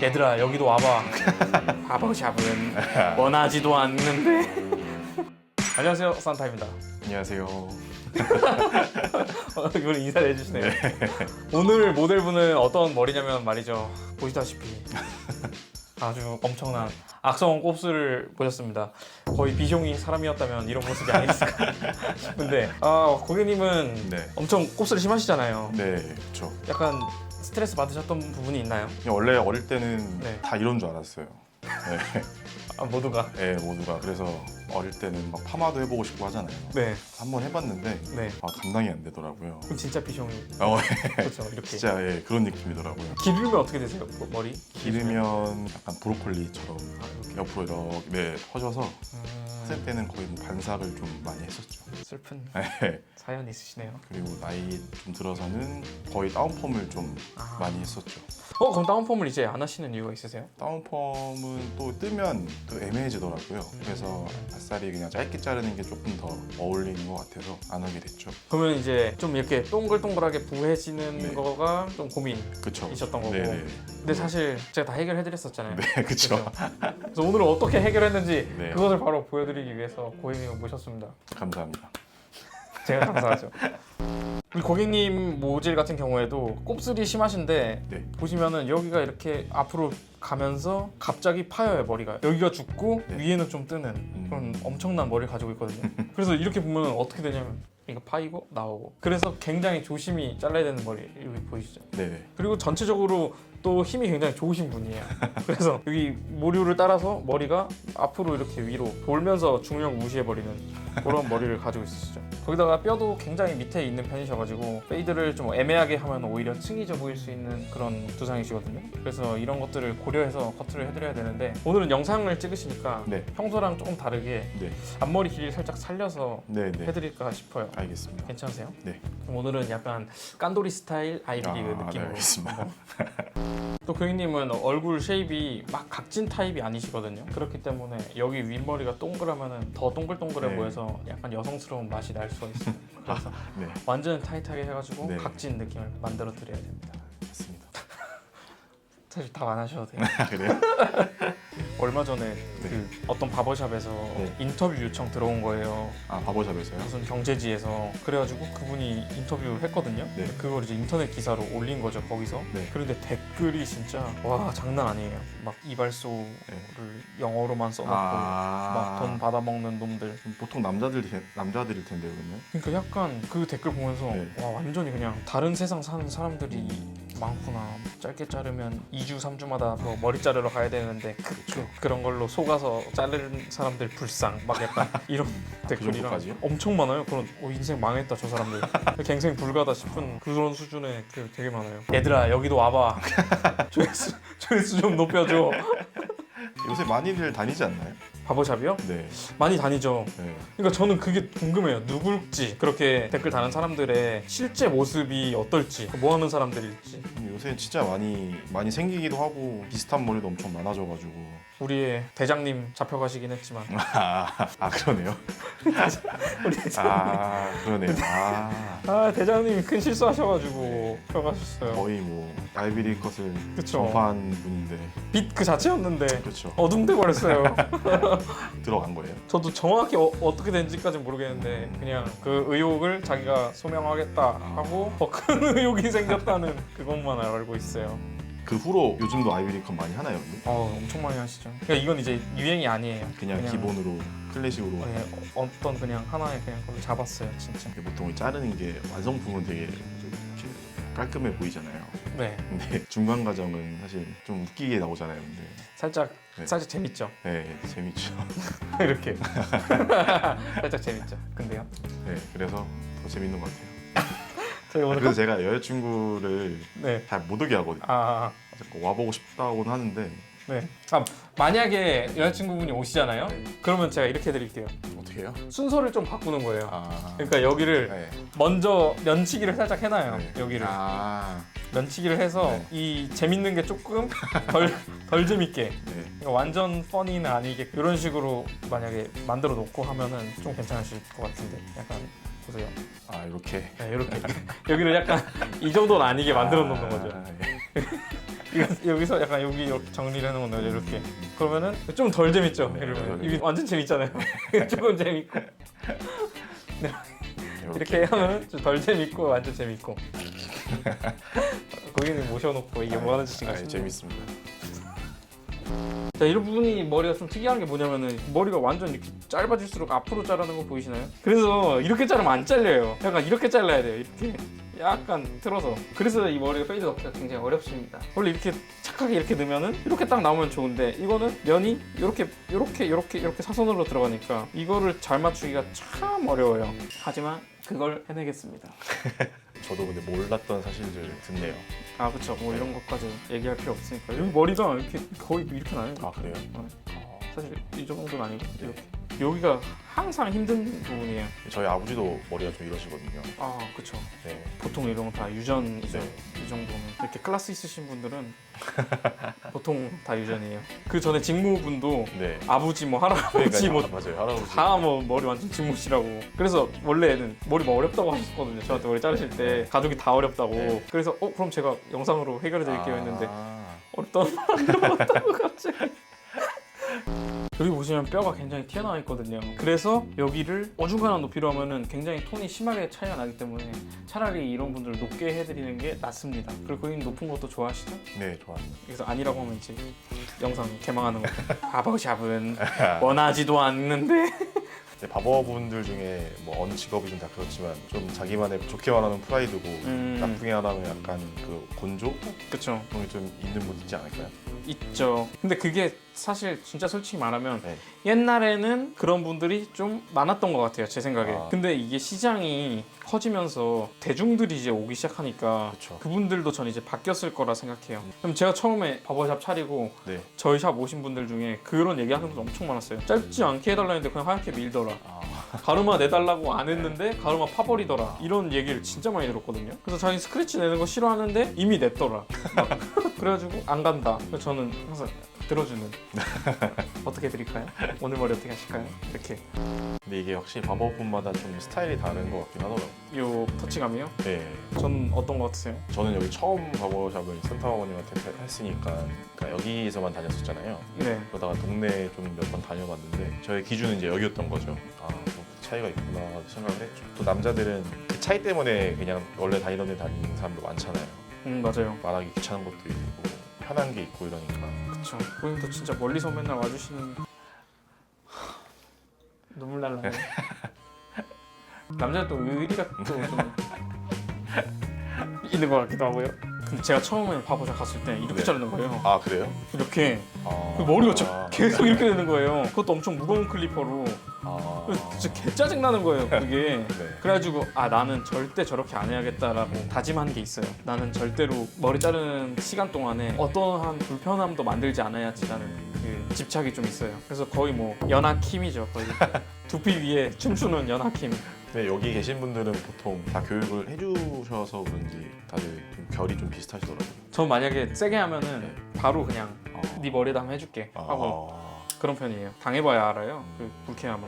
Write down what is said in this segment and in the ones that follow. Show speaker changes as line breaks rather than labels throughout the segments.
얘들아 여기도 와봐. 바버샵은 원하지도 않는데. 안녕하세요, 산타입니다.
안녕하세요.
이번에 인사를 해주시네요. 오늘 모델분은 어떤 머리냐면 말이죠, 보시다시피 아주 엄청난 악성 곱슬을 보셨습니다. 거의 비숑이 사람이었다면 이런 모습이 아니었을까 싶은데, 고객님은
네.
엄청 곱슬이 심하시잖아요.
네, 그렇죠.
약간 스트레스 받으셨던 부분이 있나요?
원래 어릴 때는
네.
다 이런 줄 알았어요. 네.
모두가.
네, 모두가. 그래서 어릴 때는 막 파마도 해보고 싶고 하잖아요.
네.
한번 해봤는데
네.
감당이 안 되더라고요.
그럼 진짜 비숑이.
네.
그렇죠. 이렇게.
진짜 그런 느낌이더라고요.
기르면 어떻게 되세요? 머리?
기르면 약간 브로콜리처럼
이렇게.
옆으로 이렇게 퍼져서
음,
학생 때는 거의 뭐 반삭을 좀 많이 했었죠.
슬픈
네.
사연이 있으시네요.
그리고 나이 좀 들어서는 거의 다운펌을 좀
아.
많이 했었죠.
그럼 다운펌을 이제 안 하시는 이유가 있으세요?
다운펌은 또 뜨면 또 애매해지더라고요. 그래서 아싸리 그냥 짧게 자르는 게 조금 더 어울리는 것 같아서 안 하게 됐죠.
그러면 이제 좀 이렇게 동글동글하게 부해지는
네.
거가 좀 고민.
그쵸.
있었던 거고.
네네.
근데 사실 제가 다 해결해드렸었잖아요.
네, 그쵸.
그래서 오늘은 어떻게 해결했는지
네.
그것을 바로 보여드리기 위해서 고객님을 모셨습니다.
감사합니다.
제가 감사하죠. 우리 고객님 모질 같은 경우에도 곱슬이 심하신데,
네.
보시면은 여기가 이렇게 앞으로 가면서 갑자기 파여요, 머리가. 여기가 죽고
네.
위에는 좀 뜨는 그런 엄청난 머리를 가지고 있거든요. 그래서 이렇게 보면 어떻게 되냐면 이거 파이고 나오고, 그래서 굉장히 조심히 잘라야 되는 머리, 여기 보이시죠?
네네.
그리고 전체적으로 또 힘이 굉장히 좋으신 분이에요. 그래서 여기 모류를 따라서 머리가 앞으로 이렇게 위로 돌면서 중력 무시해버리는 그런 머리를 가지고 있으시죠. 거기다가 뼈도 굉장히 밑에 있는 편이셔가지고 페이드를 좀 애매하게 하면 오히려 층이 져 보일 수 있는 그런 두상이시거든요. 그래서 이런 것들을 고려해서 커트를 해드려야 되는데, 오늘은 영상을 찍으시니까
네.
평소랑 조금 다르게
네.
앞머리 길이를 살짝 살려서
네네.
해드릴까 싶어요.
알겠습니다.
괜찮으세요?
네.
그럼 오늘은 약간 깐도리 스타일 아이비리그
네,
느낌으로.
알겠습니다.
또 고객님은 얼굴 쉐입이 막 각진 타입이 아니시거든요. 그렇기 때문에 여기 윗머리가 동그라면 더 동글동글해
네.
보여서 약간 여성스러운 맛이 날 수가 있어요. 그래서
네.
완전 타이트하게 해가지고
네.
각진 느낌을 만들어 드려야 됩니다.
맞습니다.
사실 다 안 하셔도 돼요.
그래요?
얼마 전에 그 어떤 바버샵에서
네.
인터뷰 요청 들어온 거예요.
바버샵에서요?
무슨 경제지에서. 그래가지고 그분이 인터뷰를 했거든요.
네.
그걸 이제 인터넷 기사로 올린 거죠, 거기서.
네.
그런데 댓글이 진짜 와, 장난 아니에요. 막 이발소를 영어로만 써놓고 막 돈 받아먹는 놈들.
보통 남자들일 텐데 그러면?
그러니까 약간 그 댓글 보면서
네.
와, 완전히 그냥 다른 세상 사는 사람들이 많구나. 짧게 자르면 2주, 3주마다 뭐 머리 자르러 가야 되는데 그런 걸로 속아서 자르는 사람들 불쌍, 막 약간 이런 댓글이랑
정도까지요?
엄청 많아요. 그런 인생 망했다 저 사람들. 갱생 불가다 싶은 그런 수준의 되게 많아요. 얘들아 여기도 와봐. 조회수 좀 높여줘.
요새 많이들 다니지 않나요?
바버샵이요?
네.
많이 다니죠.
네.
그러니까 저는 그게 궁금해요. 누굴지, 그렇게 댓글 다는 사람들의 실제 모습이 어떨지, 뭐 하는 사람들일지.
요새 진짜 많이 생기기도 하고 비슷한 머리도 엄청 많아져가지고.
우리의 대장님 잡혀가시긴 했지만
그러네요.
우리
그러네요.
대장님이 큰 실수하셔가지고 잡혀가셨어요.
거의 뭐 알비리 컷을
그쵸.
전파한 분인데.
빛 그 자체였는데
그렇죠.
어둠돼 버렸어요.
들어간 거예요.
저도 정확히 어떻게 된지까지는 모르겠는데 그냥 그 의혹을 자기가 소명하겠다 하고 더 큰 의혹이 생겼다는 그것만 알고 있어요.
그 후로 요즘도 아이비리 컷 많이 하나요? 근데?
엄청 많이 하시죠. 그러니까 이건 이제 유행이 아니에요.
그냥 기본으로 클래식으로.
네, 어떤 그냥 하나의 그냥 걸로 잡았어요, 진짜.
보통 자르는 게 완성품은 되게 좀 이렇게 깔끔해 보이잖아요.
네,
근데 중간 과정은 사실 좀 웃기게 나오잖아요. 근데
살짝
네.
재밌죠.
네, 재밌죠.
이렇게 살짝 재밌죠. 근데요,
네, 그래서 더 재밌는 것 같아요.
저희 오늘
그래서 제가 여자친구를
네,
잘 못 오게 하거든요. 자꾸 와보고 싶다고는 하는데
네. 만약에 여자친구분이 오시잖아요.
네.
그러면 제가 이렇게 해드릴게요.
어떻게 해요?
순서를 좀 바꾸는 거예요.
아,
그러니까 여기를
네.
먼저 면치기를 살짝 해놔요.
네.
여기를
아,
면치기를 해서
네.
이 재밌는 게 조금 덜 재밌게,
네.
그러니까 완전 퍼니는 아니게 이런 식으로 만약에 만들어 놓고 하면은 좀 괜찮으실 것 같은데, 약간 보세요.
이렇게.
네, 이렇게 여기를 약간 이 정도는 아니게 만들어 놓는 거죠.
예.
여기서 약간 여기 이렇게 정리를 해놓은 거예요. 이렇게. 그러면은 좀 덜 재밌죠.
네,
이러면
네.
이게 완전 재밌잖아요. 조금 재밌고 이렇게 하면 좀 덜 재밌고 완전 재밌고. 고객님 모셔놓고 이게 뭐 하는 짓인가 싶네요.
재밌습니다.
자, 이런 부분이 머리가 좀 특이한 게 뭐냐면은 머리가 완전 이렇게 짧아질수록 앞으로 자르는 거 보이시나요? 그래서 이렇게 자르면 안 잘려요. 약간 이렇게 잘라야 돼요. 이렇게 약간 틀어서. 그래서 이 머리가 페이드 넣기가 굉장히 어렵습니다. 원래 이렇게 착하게 이렇게 넣으면은 이렇게 딱 나오면 좋은데 이거는 면이 이렇게 사선으로 들어가니까 이거를 잘 맞추기가 참 어려워요. 하지만 그걸 해내겠습니다.
저도 근데 몰랐던 사실들 듣네요.
아 그쵸. 뭐 이런 것까지 얘기할 필요 없으니까. 여기 머리가 이렇게 거의 이렇게 나요.
아 그래요?
사실 이 정도는 아니고 이렇게. 여기가 항상 힘든 부분이에요.
저희 아버지도 머리가 좀 이러시거든요.
아 그쵸.
네.
보통 이런 거 다 유전이죠.
네.
이 정도면 이렇게 클래스 있으신 분들은 보통 다 유전이에요. 그 전에 직무분도
네.
아버지 뭐 할아버지
그러니까,
뭐
맞아요. 할아버지.
다 뭐 머리 완전 직무시라고. 그래서 원래는 머리 뭐 어렵다고 하셨거든요. 저한테 머리 자르실 때 가족이 다 어렵다고.
네.
그래서 그럼 제가 영상으로 해결해 드릴게요 했는데
아,
어렵다는 말 안 들어봤다고 갑자기. 여기 보시면 뼈가 굉장히 튀어나와 있거든요. 그래서 여기를 어중간한 높이로 하면은 굉장히 톤이 심하게 차이가 나기 때문에 차라리 이런 분들 높게 해드리는 게 낫습니다. 그리고 고객님 높은 것도 좋아하시죠?
네, 좋아요.
그래서 아니라고 하면 이제 영상 개망하는 거. 바버샵은 원하지도 않는데.
네, 바버분들 중에 뭐 어느 직업이든 다 그렇지만 좀 자기만의 좋게 말하면 프라이드고 나쁘게 말하면 약간 그 곤조
그쵸.
그런 게 좀 있는 분 있지 않을까요?
있죠. 근데 그게 사실 진짜 솔직히 말하면
네.
옛날에는 그런 분들이 좀 많았던 것 같아요. 제 생각에.
아.
근데 이게 시장이 커지면서 대중들이 이제 오기 시작하니까
그쵸.
그분들도 전 이제 바뀌었을 거라 생각해요. 그럼 제가 처음에 바버샵 차리고
네.
저희 샵 오신 분들 중에 그런 얘기 하는 분들 엄청 많았어요. 짧지 않게 해달라 했는데 그냥 하얗게 밀더라.
아,
가르마 내달라고 안 했는데 가르마 파버리더라. 이런 얘기를 진짜 많이 들었거든요. 그래서 자기 스크래치 내는 거 싫어하는데 이미 냈더라. 막 그래가지고 안 간다. 그래서 저는 항상 들어주는. 어떻게 해드릴까요? 오늘 머리 어떻게 하실까요? 이렇게.
근데 이게 확실히 바버분마다 좀 스타일이 다른 것 같긴 하더라고요.
요 터치감이요?
네.
전 어떤 거 같으세요?
저는 여기 처음 바버샵을 센터 어머님한테 했으니까 그러니까 여기서만 다녔었잖아요.
네.
그러다가 동네 좀 몇 번 다녀봤는데 저의 기준은 이제 여기였던 거죠. 아, 좀 차이가 있구나 생각을 했죠. 또 남자들은 그 차이 때문에 그냥 원래 다니던 데 다니는 사람도 많잖아요.
맞아요. 말하기
말하기 귀찮은 것도 있고 편한 게 있고 이러니까.
그쵸. 고객님도 진짜 멀리서 맨날 와주시는 눈물 날라네. 남자는 또 의리가 또 좀 있는 것 같기도 하고요. 근데 제가 처음에 바버샵 갔을 때 이렇게
네.
자르는 거예요.
아 그래요?
이렇게
아,
머리가 계속 이렇게 되는 거예요. 그것도 엄청 무거운 클리퍼로.
아,
진짜 개 짜증 나는 거예요, 그게.
네.
그래가지고 나는 절대 저렇게 안 해야겠다라고 다짐한 게 있어요. 나는 절대로 머리 자르는 시간 동안에 어떠한 불편함도 만들지 않아야지라는 그 집착이 좀 있어요. 그래서 거의 뭐 연하킴이죠, 거의. 두피 위에 춤추는 연하킴.
근데 여기 계신 분들은 보통 다 교육을 해주셔서 그런지 다들 좀 결이 좀 비슷하시더라고요.
전 만약에 세게 하면은
네.
바로 그냥
아,
네 머리에다 한번 해줄게 하고 그런 편이에요. 당해봐야 알아요, 그 불쾌함을.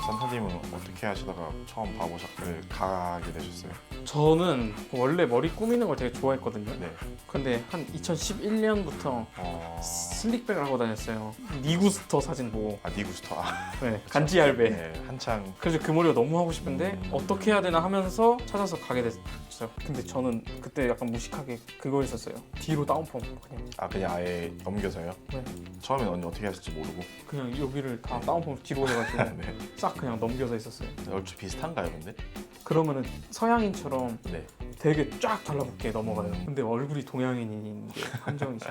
산타님은 어떻게 하시다가 처음 바버샵을 가게 되셨어요?
저는 원래 머리 꾸미는 걸 되게 좋아했거든요.
네.
근데 한 2011년부터 슬릭백을 하고 다녔어요. 니구스터 사진 보고.
니구스터.
네, 간지 할배.
네, 한창.
그래서 그 머리가 너무 하고 싶은데 어떻게 해야 되나 하면서 찾아서 가게 됐어요. 근데 저는 그때 약간 무식하게 그거 했었어요. 뒤로 다운펌 그냥.
그냥 아예 넘겨서요?
네.
처음엔 언니 어떻게 하실지 모르고.
그냥 여기를 다 다운펌 뒤로 해가지고
네.
싹 그냥 넘겨서 있었어요.
얼추 비슷한가요, 근데?
그러면은 서양인처럼
네.
되게 쫙 달라붙게 넘어가요. 근데 얼굴이 동양인인 게 함정이죠.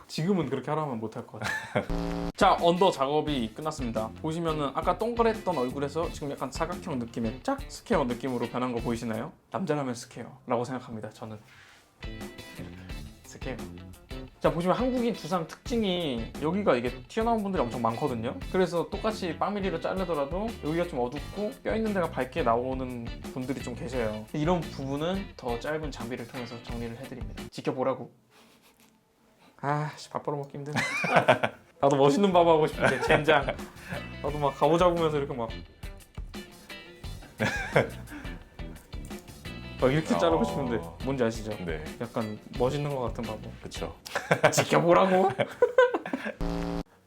지금은 그렇게 하라면 못할 것 같아요. 자, 언더 작업이 끝났습니다. 보시면은 아까 동그랬던 얼굴에서 지금 약간 사각형 느낌의 짝 스퀘어 느낌으로 변한 거 보이시나요? 남자라면 스퀘어라고 생각합니다. 저는 이렇게 스퀘어. 자, 보시면 한국인 두상 특징이 여기가 이게 튀어나온 분들이 엄청 많거든요. 그래서 똑같이 빵밀리로 자르더라도 여기가 좀 어둡고 뼈 있는 데가 밝게 나오는 분들이 좀 계셔요. 이런 부분은 더 짧은 장비를 통해서 정리를 해드립니다. 지켜보라고. 밥 벌어먹기 힘드네. 나도 멋있는 바보 하고 싶은데 젠장. 나도 막 갑오 잡으면서 이렇게 막 막 이렇게 자르고 싶은데 뭔지 아시죠?
네.
약간 멋있는 것 같은 바보.
그쵸.
지켜보라고.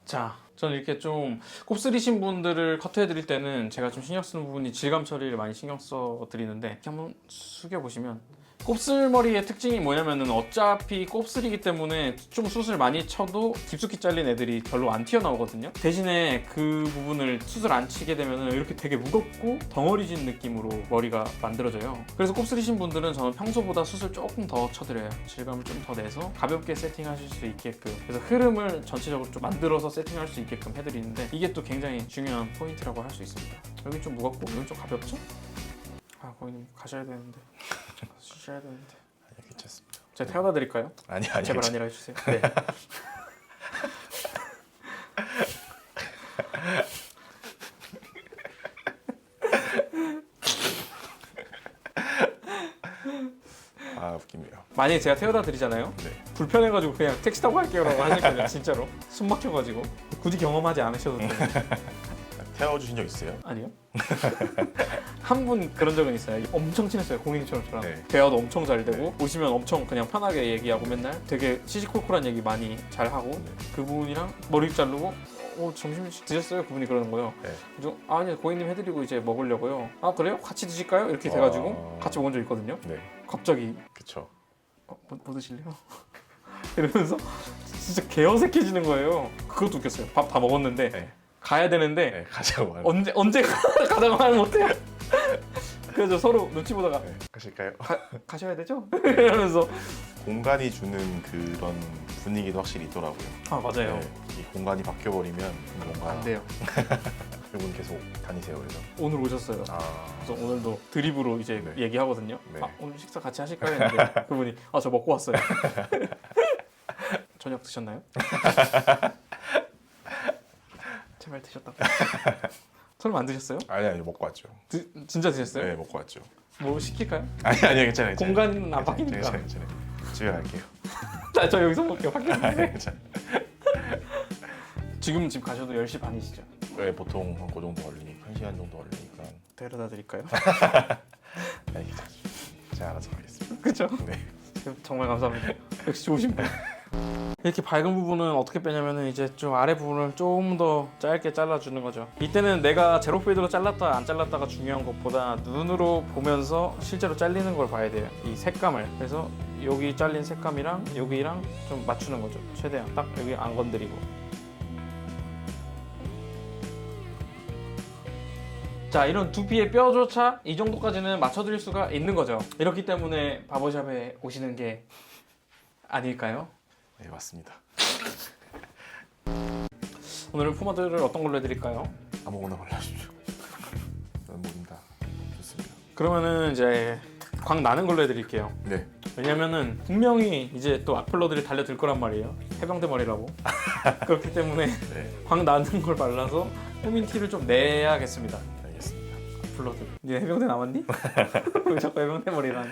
자, 저는 이렇게 좀 곱슬이신 분들을 커트해드릴 때는 제가 좀 신경 쓰는 부분이 질감 처리를 많이 신경 써 드리는데 이렇게 한번 숙여보시면 곱슬머리의 특징이 뭐냐면은 어차피 곱슬이기 때문에 좀 숱을 많이 쳐도 깊숙이 잘린 애들이 별로 안 튀어나오거든요. 대신에 그 부분을 숱을 안 치게 되면은 이렇게 되게 무겁고 덩어리진 느낌으로 머리가 만들어져요. 그래서 곱슬이신 분들은 저는 평소보다 숱을 조금 더 쳐드려요. 질감을 좀 더 내서 가볍게 세팅하실 수 있게끔, 그래서 흐름을 전체적으로 좀 만들어서 세팅할 수 있게끔 해드리는데 이게 또 굉장히 중요한 포인트라고 할 수 있습니다. 여기 좀 무겁고 여기 좀 가볍죠? 아, 고객님 가셔야 되는데. 쉬셔야 되는데.
아니, 괜찮습니다.
제가 태워다 드릴까요?
아니
제발 아니라 해주세요. 네.
아, 웃기네요.
만약에 제가 태워다 드리잖아요.
네.
불편해가지고 그냥 택시 타고 갈게요라고 하실 거예요. 진짜로. 숨 막혀가지고. 굳이 경험하지 않으셔도 돼요.
태워주신 적 있어요?
아니요. 한 분 그런 적은 있어요. 엄청 친했어요. 고객님처럼 저랑.
네.
대화도 엄청 잘 되고 오시면 엄청 그냥 편하게 얘기하고 맨날 되게 시시콜콜한 얘기 많이 잘 하고
네.
그분이랑 머리 자르고 점심 드셨어요? 그분이 그러는 거예요.
네.
그래서 아니 고객님 해드리고 이제 먹으려고요. 아 그래요? 같이 드실까요? 이렇게 돼가지고 같이 먹은 적 있거든요.
네.
갑자기
그쵸.
뭐 드실래요? 이러면서 진짜 개어색해지는 거예요. 그것도 웃겼어요. 밥 다 먹었는데
네.
가야 되는데
네, 가자고 하는.
언제 가자고 하면 어때요? 그래서 서로 눈치 보다가
네. 가실까요?
가셔야 되죠? 이러면서
공간이 주는 그런 분위기도 확실히 있더라고요.
아 맞아요.
네. 이 공간이 바뀌어버리면 뭔가
안 돼요.
그분 계속 다니세요. 그래서.
오늘 오셨어요.
아.
그래서 오늘도 드립으로 이제
네.
얘기하거든요.
네.
아 오늘 식사 같이 하실까요? 했는데 그분이 아 저 먹고 왔어요. 저녁 드셨나요? 제발 드셨다고. 설마 안 드셨어요?
아니 먹고 왔죠.
진짜 드셨어요?
네, 먹고 왔죠.
뭐 시킬까요?
아니 괜찮아요.
공간은 안 바뀌니까.
괜찮아요. 집에 갈게요.
저 여기서 먹게요. 밖에.
아니 괜찮아요.
지금 집 가셔도 10시 반이시죠?
네, 보통 한 그 정도 걸리니까 1시간 정도 걸리니까.
데려다 드릴까요?
아니 괜찮아요. 제가 알아서 가겠습니다.
그렇죠?
네.
정말 감사합니다. 역시 좋으신 분. 이렇게 밝은 부분은 어떻게 빼냐면은 이제 좀 아래 부분을 좀 더 짧게 잘라주는 거죠. 이때는 내가 제로 페이드로 잘랐다 안 잘랐다가 중요한 것보다 눈으로 보면서 실제로 잘리는 걸 봐야 돼요. 이 색감을. 그래서 여기 잘린 색감이랑 여기랑 좀 맞추는 거죠. 최대한 딱 여기 안 건드리고. 자, 이런 두피의 뼈조차 이 정도까지는 맞춰드릴 수가 있는 거죠. 이렇기 때문에 바버샵에 오시는 게 아닐까요?
네, 맞습니다.
오늘은 포마드를 어떤 걸로 해드릴까요?
아무거나 발라주십시오. 모든 다 좋습니다.
그러면은 이제 광 나는 걸로 해드릴게요.
네.
왜냐면은 분명히 이제 또 악플러들이 달려들 거란 말이에요. 해병대 머리라고. 그렇기 때문에
네.
광 나는 걸 발라서 호민티를 좀 내야겠습니다.
알겠습니다.
악플러들. 니 해병대 남았니? 왜 자꾸 해병대 머리라니?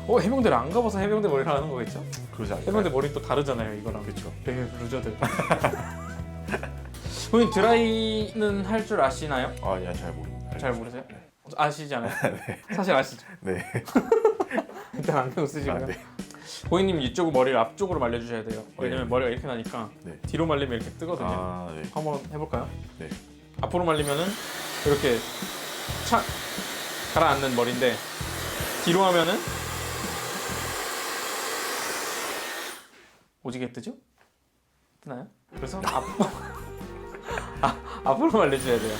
해병대를 안 가봐서 해병대 머리를 하는 거겠죠?
그러지 않을까요?
해병대 머리 또 다르잖아요, 이거랑.
그렇죠.
되게 루저들. 형님 드라이는 할 줄 아시나요?
아니 잘 모릅니다.
잘 모르세요? 아시지 않아요?
네.
사실 아시죠?
네.
일단 안경 쓰시고요.
아, 네.
고객님 이쪽 머리를 앞쪽으로 말려주셔야 돼요. 왜냐면
네.
머리가 이렇게 나니까
네.
뒤로 말리면 이렇게 뜨거든요.
아, 네.
한번 해볼까요?
네.
앞으로 말리면은 이렇게 착 가라앉는 머리인데 뒤로 하면은 오지게 뜨죠? 뜨나요? 그래서 앞으로 말려줘야 돼요.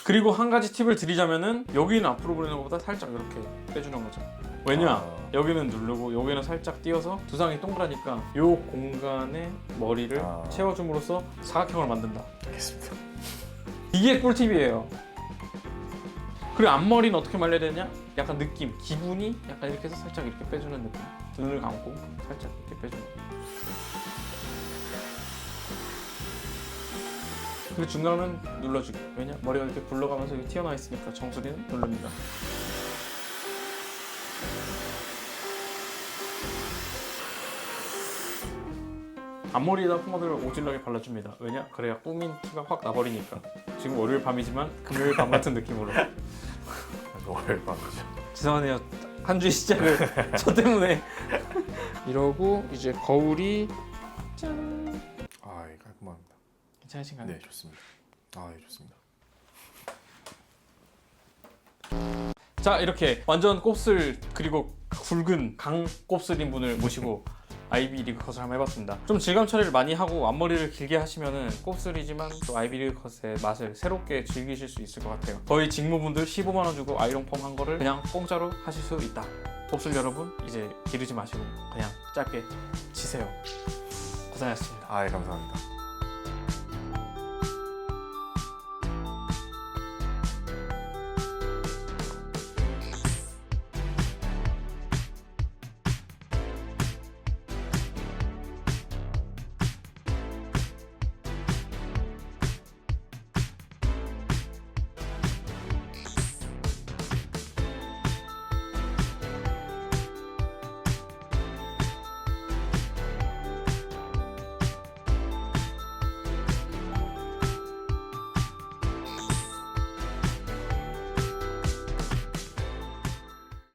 그리고 한 가지 팁을 드리자면은 여기는 앞으로 그리는 것보다 살짝 이렇게 빼주는 거죠. 왜냐? 여기는 누르고 여기는 살짝 띄어서 두상이 동그라니까 이 공간에 머리를 채워줌으로써 사각형을 만든다.
알겠습니다.
이게 꿀팁이에요. 그리고 앞머리는 어떻게 말려야 되냐? 약간 느낌, 기분이 약간 이렇게 해서 살짝 이렇게 빼주는 느낌. 눈을 감고 살짝 이렇게 빼주는 거. 그리고 중간은 눌러주기. 왜냐? 머리가 이렇게 굴러가면서 여기 튀어나와 있으니까 정수리는 누릅니다. 앞머리에다 포마드를 오질러게 발라줍니다. 왜냐? 그래야 꾸민 티가 확 나버리니까. 지금 월요일 밤이지만 금요일 밤 같은 느낌으로.
월요일 밤이죠.
죄송하네요. 한 주의 시작을 저 때문에. 이러고 이제 거울이 짠.
아, 예, 깔끔합니다.
괜찮으신가요?
네, 좋습니다. 아, 예, 좋습니다.
자, 이렇게 완전 곱슬 그리고 굵은 강 곱슬인 분을 모시고 아이비리그 컷을 한번 해봤습니다. 좀 질감 처리를 많이 하고 앞머리를 길게 하시면은 곱슬이지만 또 아이비리그 컷의 맛을 새롭게 즐기실 수 있을 것 같아요. 저희 직무분들 15만 원 주고 아이롱 펌 한 거를 그냥 공짜로 하실 수 있다. 곱슬 여러분 이제 기르지 마시고 그냥 짧게 치세요. 고생하셨습니다.
아, 예, 감사합니다.